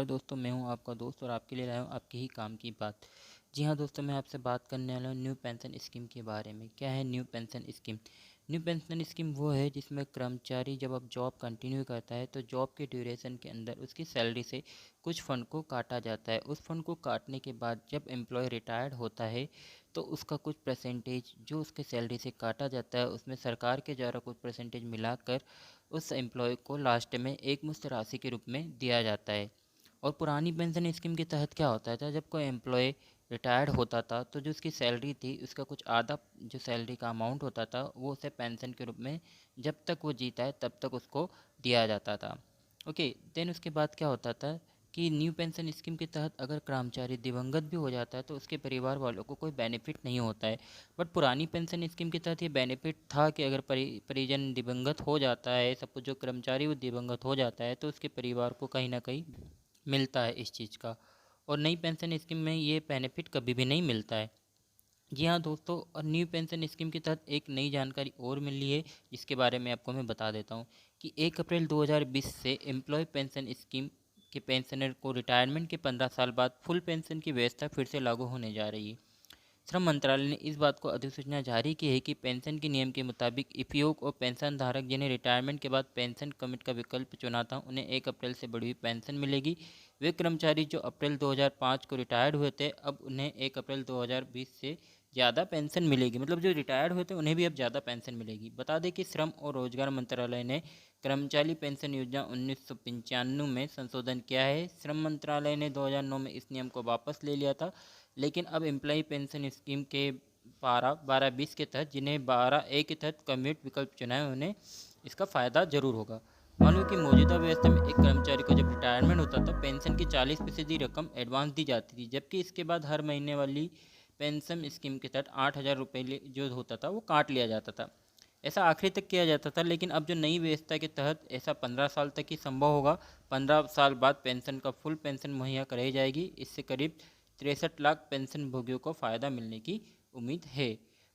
दोस्तों, मैं हूं आपका दोस्त और आपके लिए लाया हूं आपके ही काम की बात। जी हाँ दोस्तों, मैं आपसे बात करने वाला हूं न्यू पेंशन स्कीम के बारे में। क्या है new pension scheme? New pension scheme वो है जिसमें कर्मचारी जब अब जॉब कंटिन्यू करता है तो जॉब के ड्यूरेशन के अंदर उसकी सैलरी से कुछ फ़ंड को काटा जाता है। उस फंड को काटने के बाद जब एम्प्लॉय रिटायर्ड होता है तो उसका कुछ परसेंटेज जो उसके सैलरी से काटा जाता है उसमें सरकार के द्वारा कुछ परसेंटेज मिलाकर उस एम्प्लॉय को लास्ट में एक मुश्त राशि के रूप में दिया जाता है। और पुरानी पेंशन स्कीम के तहत क्या होता था, जब कोई एम्प्लॉय रिटायर्ड होता था तो जो उसकी सैलरी थी उसका कुछ आधा जो सैलरी का अमाउंट होता था वो उसे पेंशन के रूप में जब तक वो जीता है तब तक उसको दिया जाता था। ओके, देन उसके बाद क्या होता था कि न्यू पेंशन स्कीम के तहत अगर कर्मचारी दिवंगत भी हो जाता है तो उसके परिवार वालों को कोई बेनिफिट नहीं होता है। बट पुरानी पेंशन स्कीम के तहत ये बेनिफिट था कि अगर परिजन दिवंगत हो जाता है, सपोज जो कर्मचारी वो दिवंगत हो जाता है तो उसके परिवार को कहीं ना कहीं मिलता है इस चीज़ का। और नई पेंशन स्कीम में ये बेनिफिट कभी भी नहीं मिलता है। जी हाँ दोस्तों, और न्यू पेंशन स्कीम के तहत एक नई जानकारी और मिली है जिसके बारे में आपको मैं बता देता हूँ कि 1 अप्रैल 2020 से एम्प्लॉय पेंशन स्कीम के पेंशनर को रिटायरमेंट के 15 साल बाद फुल पेंशन की व्यवस्था फिर से लागू होने जा रही है। श्रम मंत्रालय ने इस बात को अधिसूचना जारी की है कि पेंशन के नियम के मुताबिक उपयोग और पेंशन धारक जिन्हें रिटायरमेंट के बाद पेंशन कमिट का विकल्प चुना था उन्हें 1 अप्रैल से बढ़ी हुई पेंशन मिलेगी। वे कर्मचारी जो अप्रैल 2005 को रिटायर्ड हुए थे अब उन्हें 1 अप्रैल 2020 से ज़्यादा पेंशन मिलेगी। मतलब जो रिटायर्ड हुए थे उन्हें भी अब ज़्यादा पेंशन मिलेगी। बता दें कि श्रम और रोजगार मंत्रालय ने कर्मचारी पेंशन योजना 1995 में संशोधन किया है। श्रम मंत्रालय ने 2009 में इस नियम को वापस ले लिया था, लेकिन अब एम्प्लॉय पेंशन स्कीम के 12-20 के तहत जिन्हें 12A के तहत कम्यूट विकल्प चुना है उन्हें इसका फ़ायदा जरूर होगा। मालूम कि मौजूदा व्यवस्था में एक कर्मचारी को जब रिटायरमेंट होता था पेंशन की 40% रकम एडवांस दी जाती थी, जबकि इसके बाद हर महीने वाली पेंशन स्कीम के तहत 8,000 रुपये जो होता था वो काट लिया जाता था। ऐसा आखिरी तक किया जाता था, लेकिन अब जो नई व्यवस्था के तहत ऐसा 15 साल तक ही संभव होगा। 15 साल बाद पेंशन का फुल पेंशन मुहैया कराई जाएगी। इससे करीब 63 लाख पेंशन भोगियों को फ़ायदा मिलने की उम्मीद है।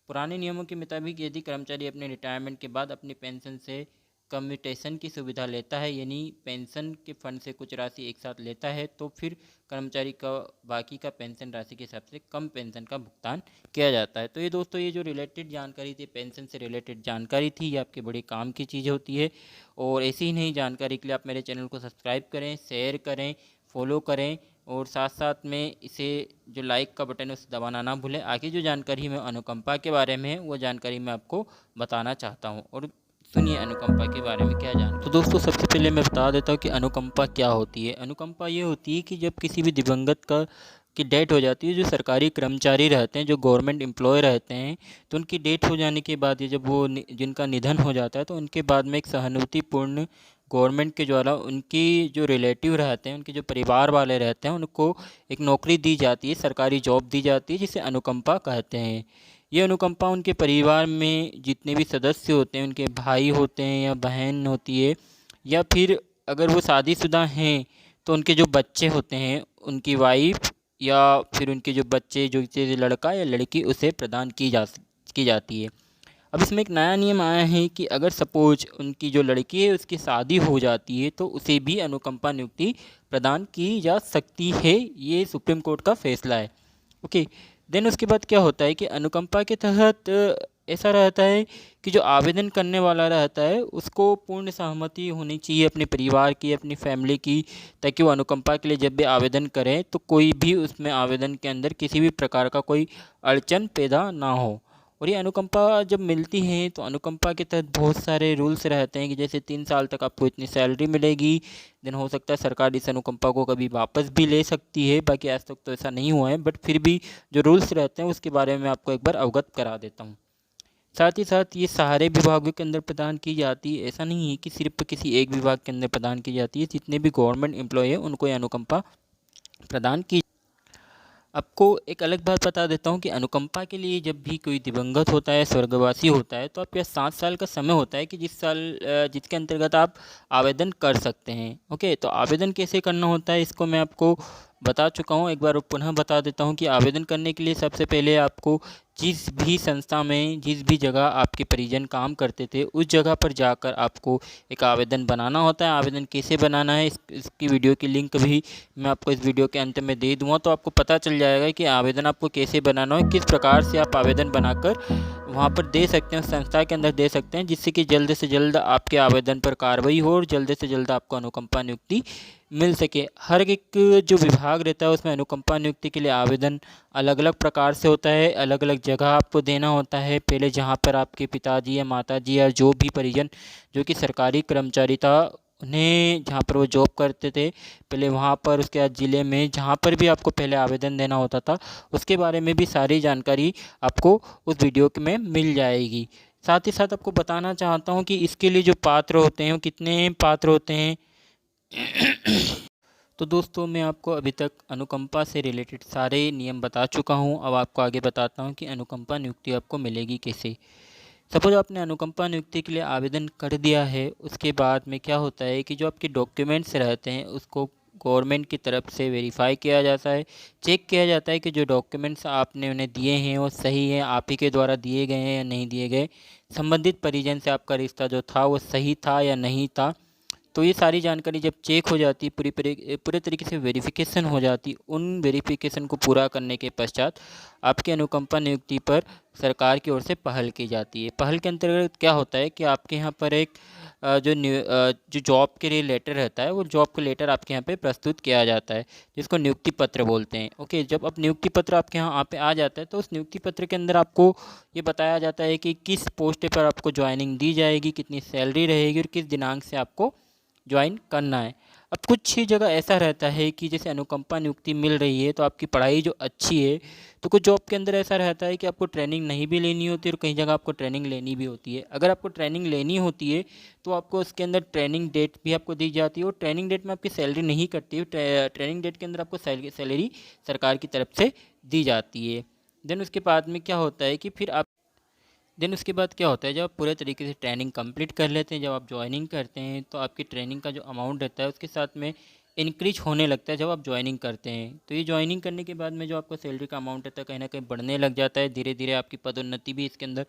पुराने नियमों के मुताबिक यदि कर्मचारी अपने रिटायरमेंट के बाद अपनी पेंशन से कम्यूटेशन की सुविधा लेता है, यानी पेंशन के फंड से कुछ राशि एक साथ लेता है, तो फिर कर्मचारी का बाकी का पेंशन राशि के हिसाब से कम पेंशन का भुगतान किया जाता है। तो ये दोस्तों, ये जो रिलेटेड जानकारी थी, पेंशन से रिलेटेड जानकारी थी, ये आपके बड़े काम की चीज़ होती है। और ऐसी ही नई जानकारी के लिए आप मेरे चैनल को सब्सक्राइब करें, शेयर करें, फॉलो करें और साथ साथ में इसे जो लाइक का बटन है उसे दबाना ना भूलें। आगे जो जानकारी मैं अनुकंपा के बारे में है वो जानकारी मैं आपको बताना चाहता हूँ। और सुनिए अनुकंपा के बारे में क्या जान। तो दोस्तों, सबसे पहले मैं बता देता हूँ कि अनुकंपा क्या होती है। अनुकंपा ये होती है कि जब किसी भी दिवंगत का की डेथ हो जाती है, जो सरकारी कर्मचारी रहते हैं, जो गवर्नमेंट एम्प्लॉय रहते हैं, तो उनकी डेथ हो जाने के बाद ये जब वो जिनका निधन हो जाता है तो उनके बाद में एक सहानुभूतिपूर्ण गवर्नमेंट के द्वारा उनकी जो रिलेटिव रहते हैं, उनके जो परिवार वाले रहते हैं, उनको एक नौकरी दी जाती है, सरकारी जॉब दी जाती है, जिसे अनुकंपा कहते हैं। ये अनुकंपा उनके परिवार में जितने भी सदस्य होते हैं, उनके भाई होते हैं या बहन होती है, या फिर अगर वो शादीशुदा हैं तो उनके जो बच्चे होते हैं, उनकी वाइफ या फिर उनके जो बच्चे, जो जैसे लड़का या लड़की, उसे प्रदान की जाती है। अब इसमें एक नया नियम आया है कि अगर सपोज उनकी जो लड़की है उसकी शादी हो जाती है तो उसे भी अनुकंपा नियुक्ति प्रदान की जा सकती है। ये सुप्रीम कोर्ट का फैसला है। ओके, देन उसके बाद क्या होता है कि अनुकंपा के तहत ऐसा रहता है कि जो आवेदन करने वाला रहता है उसको पूर्ण सहमति होनी चाहिए अपने परिवार की, अपनी फैमिली की, ताकि वो अनुकंपा के लिए जब भी आवेदन करें तो कोई भी उसमें आवेदन के अंदर किसी भी प्रकार का कोई अड़चन पैदा ना हो। और ये अनुकंपा जब मिलती है तो अनुकंपा के तहत बहुत सारे रूल्स रहते हैं कि जैसे 3 साल तक आपको इतनी सैलरी मिलेगी। देन हो सकता है सरकार इस अनुकंपा को कभी वापस भी ले सकती है, बाकी आज तक तो ऐसा नहीं हुआ है, बट फिर भी जो रूल्स रहते हैं उसके बारे में आपको एक बार अवगत करा देता हूँ। साथ ही साथ ये सारे विभागों के अंदर प्रदान की जाती है, ऐसा नहीं है कि सिर्फ किसी एक विभाग के अंदर प्रदान की जाती है। जितने भी गवर्नमेंट एम्प्लॉय है उनको ये अनुकंपा प्रदान की। आपको एक अलग बात बता देता हूँ कि अनुकंपा के लिए जब भी कोई दिवंगत होता है, स्वर्गवासी होता है, तो आपके पास 7 साल का समय होता है कि जिसके अंतर्गत आप आवेदन कर सकते हैं। ओके, तो आवेदन कैसे करना होता है इसको मैं आपको बता चुका हूँ, एक बार पुनः बता देता हूँ कि आवेदन करने के लिए सबसे पहले आपको जिस भी संस्था में, जिस भी जगह आपके परिजन काम करते थे, उस जगह पर जाकर आपको एक आवेदन बनाना होता है। आवेदन कैसे बनाना है इसकी वीडियो की लिंक भी मैं आपको इस वीडियो के अंत में दे दूँगा, तो आपको पता चल जाएगा कि आवेदन आपको कैसे बनाना है, किस प्रकार से आप आवेदन बनाकर वहाँ पर दे सकते हैं, संस्था के अंदर दे सकते हैं, जिससे कि जल्द से जल्द आपके आवेदन पर कार्रवाई हो और जल्द से जल्द आपको अनुकंपा नियुक्ति मिल सके। हर एक जो विभाग रहता है उसमें अनुकंपा नियुक्ति के लिए आवेदन अलग अलग प्रकार से होता है, अलग अलग जगह आपको देना होता है। पहले जहाँ पर आपके पिताजी या माताजी या जो भी परिजन जो कि सरकारी कर्मचारी था, उन्हें जहाँ पर वो जॉब करते थे पहले वहाँ पर, उसके बाद ज़िले में जहाँ पर भी आपको पहले आवेदन देना होता था, उसके बारे में भी सारी जानकारी आपको उस वीडियो में मिल जाएगी। साथ ही साथ आपको बताना चाहता हूँ कि इसके लिए जो पात्र होते हैं वो कितने पात्र होते हैं। तो दोस्तों, मैं आपको अभी तक अनुकंपा से रिलेटेड सारे नियम बता चुका हूं। अब आपको आगे बताता हूं कि अनुकंपा नियुक्ति आपको मिलेगी कैसे। सपोज आपने अनुकंपा नियुक्ति के लिए आवेदन कर दिया है, उसके बाद में क्या होता है कि जो आपके डॉक्यूमेंट्स रहते हैं उसको गवर्नमेंट की तरफ से वेरीफाई किया जाता है, चेक किया जाता है कि जो डॉक्यूमेंट्स आपने उन्हें दिए हैं वो सही है, आप ही के द्वारा दिए गए हैं या नहीं दिए गए, संबंधित परिजन से आपका रिश्ता जो था वो सही था या नहीं था। तो ये सारी जानकारी जब चेक हो जाती है, पूरे तरीके से वेरिफिकेशन हो जाती, उन वेरिफिकेशन को पूरा करने के पश्चात आपकी अनुकंपा नियुक्ति पर सरकार की ओर से पहल की जाती है। पहल के अंतर्गत क्या होता है कि आपके यहाँ पर एक जो जॉब के लिए लेटर रहता है, वो जॉब का लेटर आपके यहाँ पे प्रस्तुत किया जाता है, जिसको नियुक्ति पत्र बोलते हैं। ओके, जब अब नियुक्ति पत्र आपके यहाँ पे आ जाता है तो उस नियुक्ति पत्र के अंदर आपको ये बताया जाता है कि किस पोस्ट पर आपको ज्वाइनिंग दी जाएगी, कितनी सैलरी रहेगी और किस दिनांक से आपको ज्वाइन करना है। अब कुछ ही जगह ऐसा रहता है कि जैसे अनुकंपा नियुक्ति मिल रही है तो आपकी पढ़ाई जो अच्छी है, तो कुछ जॉब के अंदर ऐसा रहता है कि आपको ट्रेनिंग नहीं भी लेनी होती और कई जगह आपको ट्रेनिंग लेनी भी होती है। अगर आपको ट्रेनिंग लेनी होती है तो आपको उसके अंदर ट्रेनिंग डेट भी आपको दी जाती है और ट्रेनिंग डेट में आपकी सैलरी नहीं कटती है। ट्रेनिंग डेट के अंदर आपको सैलरी सरकार की तरफ से दी जाती है। देन उसके बाद में क्या होता है कि देन उसके बाद क्या होता है, जब आप पूरे तरीके से ट्रेनिंग कंप्लीट कर लेते हैं, जब आप ज्वाइनिंग करते हैं तो आपकी ट्रेनिंग का जो अमाउंट रहता है उसके साथ में इंक्रीज होने लगता है जब आप ज्वाइनिंग करते हैं। तो ये ज्वाइनिंग करने के बाद में जो आपका सैलरी का अमाउंट रहता है कहीं ना कहीं बढ़ने लग जाता है, धीरे धीरे आपकी पदोन्नति भी इसके अंदर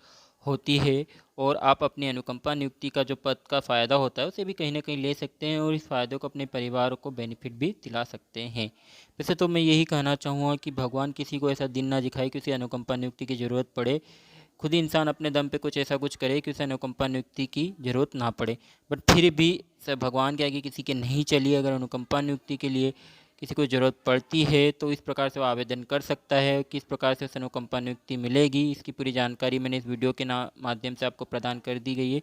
होती है और आप अपनी अनुकंपा नियुक्ति का जो पद का फ़ायदा होता है उसे भी कहीं ना कहीं ले सकते हैं और इस फ़ायदे को अपने परिवार को बेनिफिट भी दिला सकते हैं। वैसे तो मैं यही कहना चाहूँगा कि भगवान किसी को ऐसा दिन ना दिखाए कि उसे अनुकंपा नियुक्ति की ज़रूरत पड़े, खुद ही इंसान अपने दम पे कुछ ऐसा कुछ करे कि उसे अनुकंपा नियुक्ति की ज़रूरत ना पड़े। बट फिर भी सब भगवान के आगे किसी के नहीं चली, अगर अनुकंपा नियुक्ति के लिए किसी को ज़रूरत पड़ती है तो इस प्रकार से वो आवेदन कर सकता है। किस प्रकार से उसे अनुकंपा नियुक्ति मिलेगी इसकी पूरी जानकारी मैंने इस वीडियो के माध्यम से आपको प्रदान कर दी गई है।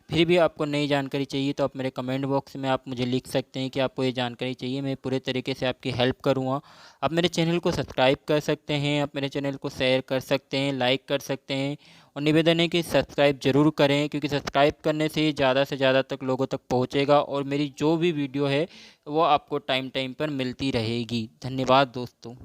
फिर भी आपको नई जानकारी चाहिए तो आप मेरे कमेंट बॉक्स में आप मुझे लिख सकते हैं कि आपको ये जानकारी चाहिए, मैं पूरे तरीके से आपकी हेल्प करूँगा। आप मेरे चैनल को सब्सक्राइब कर सकते हैं, आप मेरे चैनल को शेयर कर सकते हैं, लाइक कर सकते हैं और निवेदन है कि सब्सक्राइब ज़रूर करें, क्योंकि सब्सक्राइब करने से ज़्यादा से ज़्यादा तक लोगों तक पहुंचेगा और मेरी जो भी वीडियो है वो आपको टाइम टाइम पर मिलती रहेगी। धन्यवाद दोस्तों।